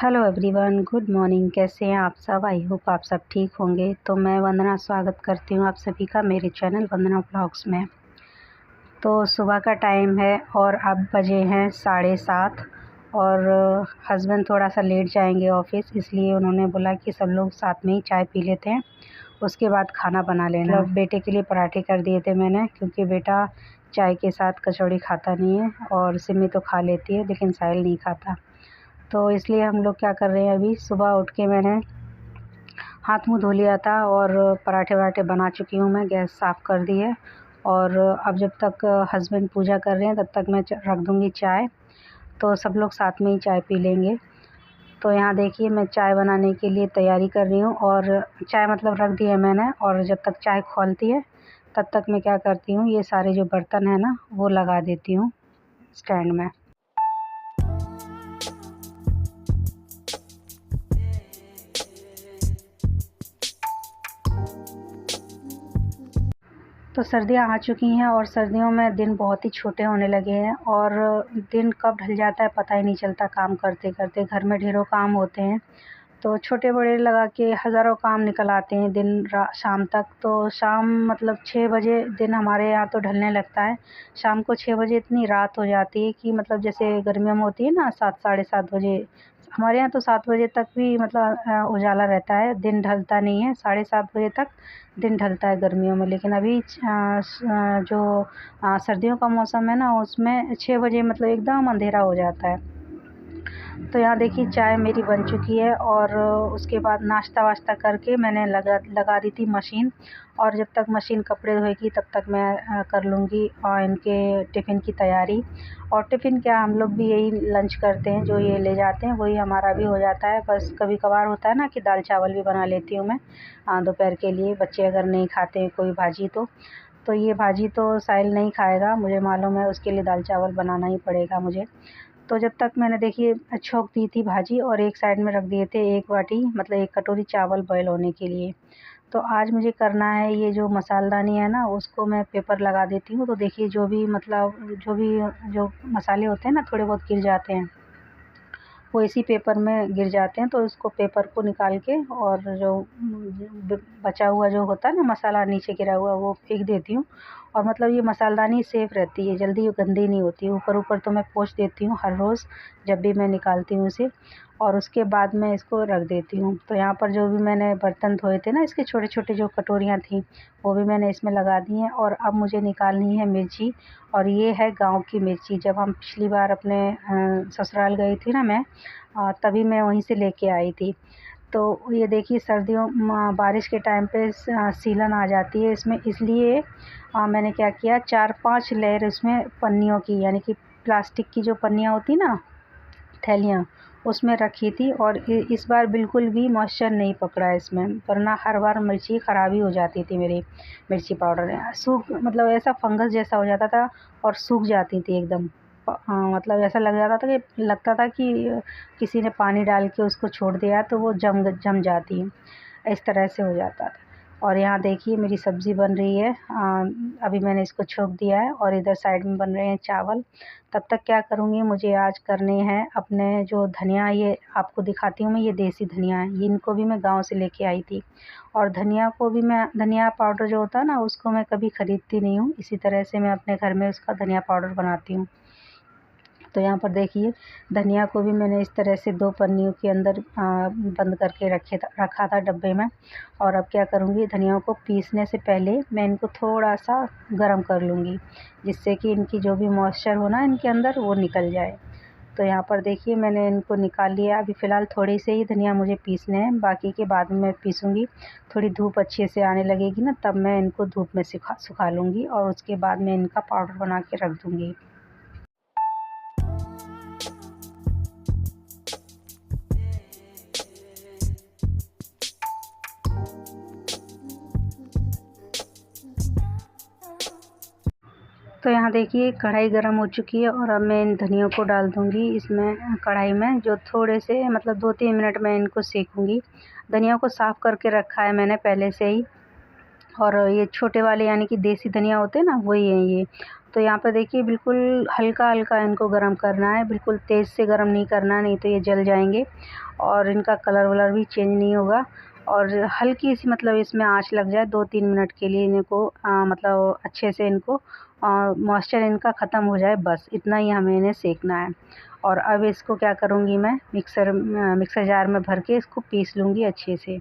Hello everyone, good morning. कैसे हैं आप सब? आई होप आप सब ठीक होंगे। तो मैं वंदना स्वागत करती हूँ आप सभी का मेरे चैनल वंदना ब्लॉग्स में। तो सुबह का टाइम है और अब बजे हैं 7:30 और हस्बैंड थोड़ा सा लेट जाएंगे ऑफिस, इसलिए उन्होंने बोला कि सब लोग साथ में ही चाय पी लेते हैं, उसके बाद खाना बना लेना। मतलब बेटे के लिए पराठे कर दिए थे मैंने, क्योंकि बेटा चाय के साथ कचौड़ी खाता नहीं है और सिमी तो खा लेती है लेकिन साहिल नहीं खाता। तो इसलिए हम लोग क्या कर रहे हैं, अभी सुबह उठ के मैंने हाथ मुंह धो लिया था और पराठे वराठे बना चुकी हूँ। मैं गैस साफ़ कर दी है और अब जब तक हस्बैंड पूजा कर रहे हैं तब तक मैं रख दूँगी चाय, तो सब लोग साथ में ही चाय पी लेंगे। तो यहाँ देखिए मैं चाय बनाने के लिए तैयारी कर रही हूँ और चाय मतलब रख दी है मैंने, और जब तक चाय खौलती है तब तक मैं क्या करती हूँ, ये सारे जो बर्तन हैं ना वो लगा देती हूँ स्टैंड में। तो सर्दियाँ आ चुकी हैं और सर्दियों में दिन बहुत ही छोटे होने लगे हैं और दिन कब ढल जाता है पता ही नहीं चलता। काम करते करते घर में ढेरों काम होते हैं, तो छोटे बड़े लगा के हज़ारों काम निकल आते हैं दिन शाम तक। तो शाम मतलब 6 बजे दिन हमारे यहाँ तो ढलने लगता है। शाम को 6 बजे इतनी रात हो जाती है कि मतलब जैसे गर्मियों में होती है ना 7 साढ़े 7 बजे, हमारे यहाँ तो 7 बजे तक भी मतलब उजाला रहता है, दिन ढलता नहीं है। 7:30 बजे तक दिन ढलता है गर्मियों में, लेकिन अभी जो सर्दियों का मौसम है ना उसमें 6 बजे मतलब एकदम अंधेरा हो जाता है। तो यहाँ देखिए चाय मेरी बन चुकी है और उसके बाद नाश्ता वाश्ता करके मैंने लगा दी थी मशीन, और जब तक मशीन कपड़े धोएगी तब तक मैं कर लूँगी इनके टिफ़िन की तैयारी। और टिफ़िन क्या, हम लोग भी यही लंच करते हैं, जो ये ले जाते हैं वही हमारा भी हो जाता है। बस कभी कभार होता है ना कि दाल चावल भी बना लेती हूँ मैं दोपहर के लिए, बच्चे अगर नहीं खाते हैं कोई भाजी तो ये भाजी तो साहिल नहीं खाएगा, मुझे मालूम है, उसके लिए दाल चावल बनाना ही पड़ेगा मुझे। तो जब तक मैंने देखिए छोंक दी थी भाजी और एक साइड में रख दिए थे 1 बाटी मतलब 1 कटोरी चावल बॉयल होने के लिए। तो आज मुझे करना है ये जो मसालदानी है ना उसको मैं पेपर लगा देती हूँ। तो देखिए जो भी मतलब जो मसाले होते हैं ना थोड़े बहुत गिर जाते हैं, वो इसी पेपर में गिर जाते हैं। तो इसको पेपर को निकाल के और जो बचा हुआ जो होता है ना मसाला नीचे गिरा हुआ वो फेंक देती हूँ। और मतलब ये मसालदानी सेफ़ रहती है, जल्दी गंदी नहीं होती है। ऊपर ऊपर तो मैं पोंछ देती हूँ हर रोज़ जब भी मैं निकालती हूँ इसे, और उसके बाद मैं इसको रख देती हूँ। तो यहाँ पर जो भी मैंने बर्तन धोए थे ना, इसके छोटे छोटे जो कटोरियाँ थी वो भी मैंने इसमें लगा दी हैं। और अब मुझे निकालनी है मिर्ची, और ये है गाँव की मिर्ची। जब हम पिछली बार अपने ससुराल गई थी ना मैं, तभी मैं वहीं से लेके आई थी। तो ये देखिए सर्दियों बारिश के टाइम पे सीलन आ जाती है इसमें, इसलिए मैंने क्या किया, 4-5 लेयर इसमें पन्नियों की, यानी कि प्लास्टिक की जो पन्नियाँ होती ना, थैलियाँ, उसमें रखी थी। और इस बार बिल्कुल भी मॉइस्चर नहीं पकड़ा इसमें, वरना हर बार मिर्ची ख़राब ही हो जाती थी मेरी मिर्ची पाउडर। सूख मतलब ऐसा फंगस जैसा हो जाता था और सूख जाती थी एकदम। मतलब ऐसा लगता था कि किसी ने पानी डाल के उसको छोड़ दिया तो वो जम जाती है, इस तरह से हो जाता था। और यहाँ देखिए मेरी सब्ज़ी बन रही है, अभी मैंने इसको छोंक दिया है और इधर साइड में बन रहे हैं चावल। तब तक क्या करूँगी, मुझे आज करने हैं अपने जो धनिया, ये आपको दिखाती हूँ मैं, ये देसी धनिया है, ये इनको भी मैं गाँव से लेके आई थी। और धनिया को भी मैं, धनिया पाउडर जो होता है ना उसको मैं कभी ख़रीदती नहीं हूँ, इसी तरह से मैं अपने घर में उसका धनिया पाउडर बनाती हूँ। तो यहाँ पर देखिए धनिया को भी मैंने इस तरह से 2 पन्नियों के अंदर बंद करके रखा था डब्बे में। और अब क्या करूँगी, धनिया को पीसने से पहले मैं इनको थोड़ा-सा गरम कर लूँगी, जिससे कि इनकी जो भी मॉइस्चर हो ना इनके अंदर वो निकल जाए। तो यहाँ पर देखिए मैंने इनको निकाल लिया। अभी फ़िलहाल थोड़े से ही धनिया मुझे पीसने हैं, बाकी के बाद में मैं पीसूँगी। थोड़ी धूप अच्छे से आने लगेगी ना तब मैं इनको धूप में सुखा लूँगी और उसके बाद मैं इनका पाउडर बना के रख दूँगी। तो यहाँ देखिए कढ़ाई गर्म हो चुकी है और अब मैं इन धनियों को डाल दूँगी इसमें कढ़ाई में, जो थोड़े से मतलब 2-3 मिनट मैं इनको सेकूँगी। धनिया को साफ़ करके रखा है मैंने पहले से ही, और ये छोटे वाले यानी कि देसी धनिया होते हैं ना वही हैं ये। तो यहाँ पे देखिए बिल्कुल हल्का-हल्का इनको गरम करना है, बिल्कुल तेज़ से गरम नहीं करना है, नहीं तो ये जल जाएँगे और इनका कलर वलर भी चेंज नहीं होगा। और हल्की सी मतलब इसमें आँच लग जाए 2-3 मिनट के लिए इनको मतलब अच्छे से इनको मॉइस्चर इनका ख़त्म हो जाए, बस इतना ही हमें इन्हें सेंकना है। और अब इसको क्या करूँगी मैं मिक्सर जार में भर के इसको पीस लूँगी अच्छे से।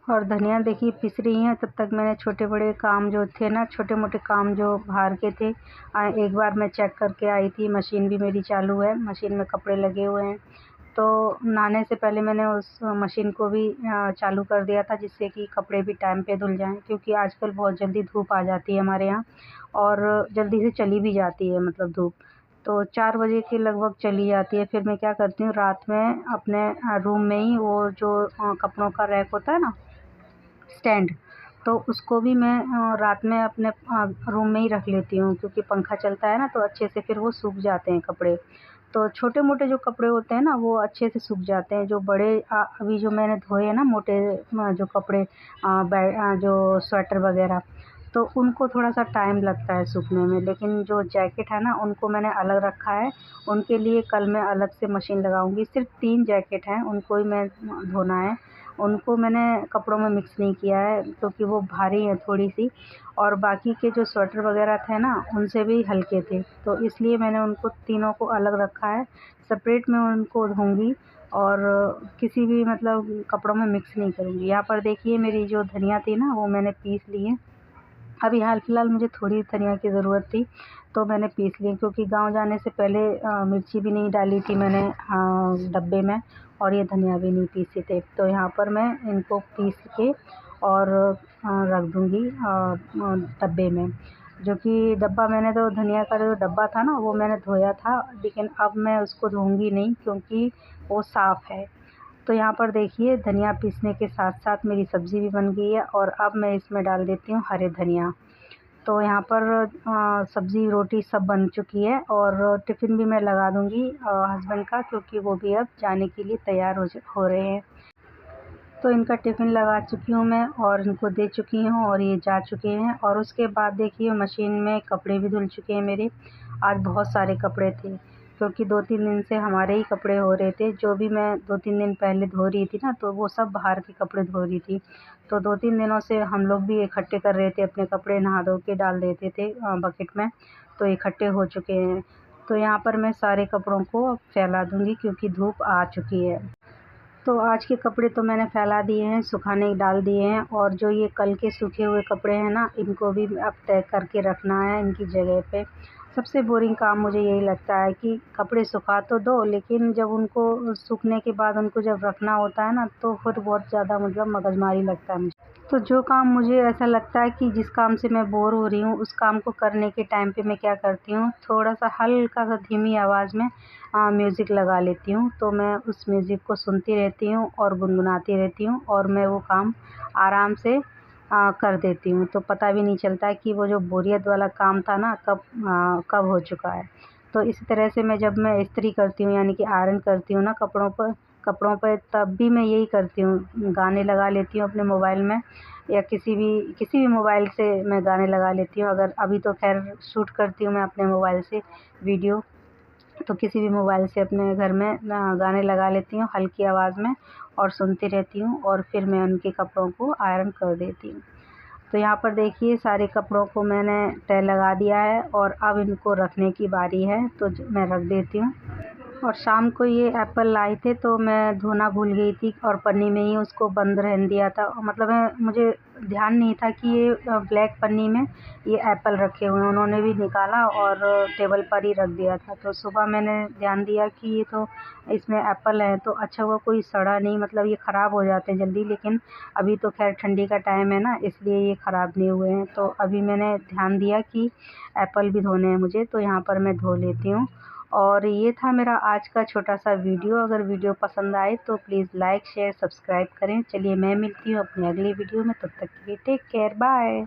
और धनिया देखिए पिस रही हैं, तब तक मैंने छोटे-बड़े काम जो थे ना, छोटे-मोटे काम जो बाहर के थे एक बार मैं चेक करके आई थी, मशीन भी मेरी चालू है, मशीन में कपड़े लगे हुए हैं। तो नहाने से पहले मैंने उस मशीन को भी चालू कर दिया था, जिससे कि कपड़े भी टाइम पे धुल जाएँ, क्योंकि आजकल बहुत जल्दी धूप आ जाती है हमारे यहाँ और जल्दी से चली भी जाती है मतलब धूप। तो 4 बजे के लगभग चली जाती है, फिर मैं क्या करती हूँ रात में अपने रूम में ही वो जो कपड़ों का रैक होता है ना, स्टैंड, तो उसको भी मैं रात में अपने रूम में ही रख लेती हूँ, क्योंकि पंखा चलता है ना तो अच्छे से फिर वो सूख जाते हैं कपड़े। तो छोटे-मोटे जो कपड़े होते हैं ना वो अच्छे से सूख जाते हैं, जो बड़े अभी जो मैंने धोए हैं ना मोटे जो कपड़े जो स्वेटर वग़ैरह, तो उनको थोड़ा-सा टाइम लगता है सूखने में, लेकिन जो जैकेट है ना उनको मैंने अलग रखा है, उनके लिए कल मैं अलग से मशीन लगाऊँगी। सिर्फ़ 3 जैकेट हैं, उनको ही मैं धोना है। उनको मैंने कपड़ों में मिक्स नहीं किया है, क्योंकि वो भारी हैं थोड़ी-सी और बाकी के जो स्वेटर वग़ैरह थे ना उनसे भी हल्के थे, तो इसलिए मैंने उनको तीनों को अलग रखा है। सेपरेट मैं उनको धोऊँगी और किसी भी मतलब कपड़ों में मिक्स नहीं करूँगी। यहाँ पर देखिए मेरी जो धनिया थी ना वो मैंने पीस ली है। अभी हाल-फिलहाल मुझे थोड़ी धनिया की ज़रूरत थी, तो मैंने पीस ली, क्योंकि गाँव जाने से पहले मिर्ची भी नहीं डाली थी मैंने डब्बे में और ये धनिया भी नहीं पीसे थे। तो यहाँ पर मैं इनको पीस के और रख दूँगी डब्बे में। जो कि डब्बा मैंने तो धनिया का जो डब्बा था ना वो मैंने धोया था, लेकिन अब मैं उसको धोऊँगी नहीं, क्योंकि वो साफ़ है। तो यहाँ पर देखिए धनिया पीसने के साथ-साथ मेरी सब्ज़ी भी बन गई है और अब मैं इसमें डाल देती हूँ हरे धनिया। तो यहाँ पर सब्ज़ी, रोटी सब बन चुकी है और टिफ़िन भी मैं लगा दूँगी हस्बैंड का, क्योंकि वो भी अब जाने के लिए तैयार हो रहे हैं। तो इनका टिफ़िन लगा चुकी हूँ मैं और इनको दे चुकी हूँ और ये जा चुके हैं और उसके बाद देखिए मशीन में कपड़े भी धुल चुके हैं मेरे। आज बहुत सारे कपड़े थे, क्योंकि 2-3 दिन से हमारे ही कपड़े हो रहे थे। जो भी मैं 2-3 दिन पहले धो रही थी ना, तो वो सब बाहर के कपड़े धो रही थी। तो 2-3 दिनों से हम लोग भी इकट्ठे कर रहे थे अपने कपड़े, नहा धो के डाल देते थे बकेट में, तो इकट्ठे हो चुके हैं। तो यहाँ पर मैं सारे कपड़ों को अब फैला दूँगी, क्योंकि धूप आ चुकी है। तो आज के कपड़े तो मैंने फैला दिए हैं, सुखाने डाल दिए हैं और जो ये कल के सूखे हुए कपड़े हैं ना, इनको भी अब तय करके रखना है इनकी जगह पे। सबसे बोरिंग काम मुझे यही लगता है कि कपड़े सुखा तो दो, लेकिन जब उनको सूखने के बाद उनको जब रखना होता है ना, तो फिर बहुत ज़्यादा मतलब मगजमारी लगता है मुझे। तो जो काम मुझे ऐसा लगता है कि जिस काम से मैं बोर हो रही हूँ, उस काम को करने के टाइम पे मैं क्या करती हूँ, थोड़ा-सा हल्का-सा धीमी आवाज़ में म्यूज़िक लगा लेती हूँ। तो मैं उस म्यूज़िक को सुनती रहती हूँ और गुनगुनाती रहती हूँ और मैं वो काम आराम से कर देती हूँ। तो पता भी नहीं चलता है कि वो जो बोरियत वाला काम था ना कब हो चुका है। तो इसी तरह से जब मैं इस्त्री करती हूँ, यानी कि आयरन करती हूँ ना कपड़ों पर तब भी मैं यही करती हूँ, गाने लगा लेती हूँ अपने मोबाइल में या किसी भी मोबाइल से मैं गाने लगा लेती हूँ। अगर अभी तो ख़ैर शूट करती हूँ मैं अपने मोबाइल से वीडियो, तो किसी भी मोबाइल से अपने घर में गाने लगा लेती हूँ हल्की आवाज़ में और सुनती रहती हूँ और फिर मैं उनके कपड़ों को आयरन कर देती हूँ। तो यहाँ पर देखिए सारे कपड़ों को मैंने तह लगा दिया है और अब इनको रखने की बारी है, तो मैं रख देती हूँ। और शाम को ये एप्पल लाए थे, तो मैं धोना भूल गई थी और पन्नी में ही उसको बंद रहने दिया था। मतलब मुझे ध्यान नहीं था कि ये ब्लैक पन्नी में ये एप्पल रखे हुए हैं। उन्होंने भी निकाला और टेबल पर ही रख दिया था। तो सुबह मैंने ध्यान दिया कि ये तो इसमें एप्पल है, तो अच्छा हुआ कोई सड़ा नहीं, मतलब ये ख़राब हो जाते हैं जल्दी, लेकिन अभी तो ख़ैर ठंडी का टाइम है ना, इसलिए ये ख़राब नहीं हुए हैं। तो अभी मैंने ध्यान दिया कि एप्पल भी धोने हैं मुझे, तो यहाँ पर मैं धो लेती हूँ। और ये था मेरा आज का छोटा-सा वीडियो। अगर वीडियो पसंद आए तो प्लीज़ लाइक, शेयर, सब्सक्राइब करें। चलिए मैं मिलती हूँ अपनी अगली वीडियो में, तब तक के लिए टेक केयर, बाय।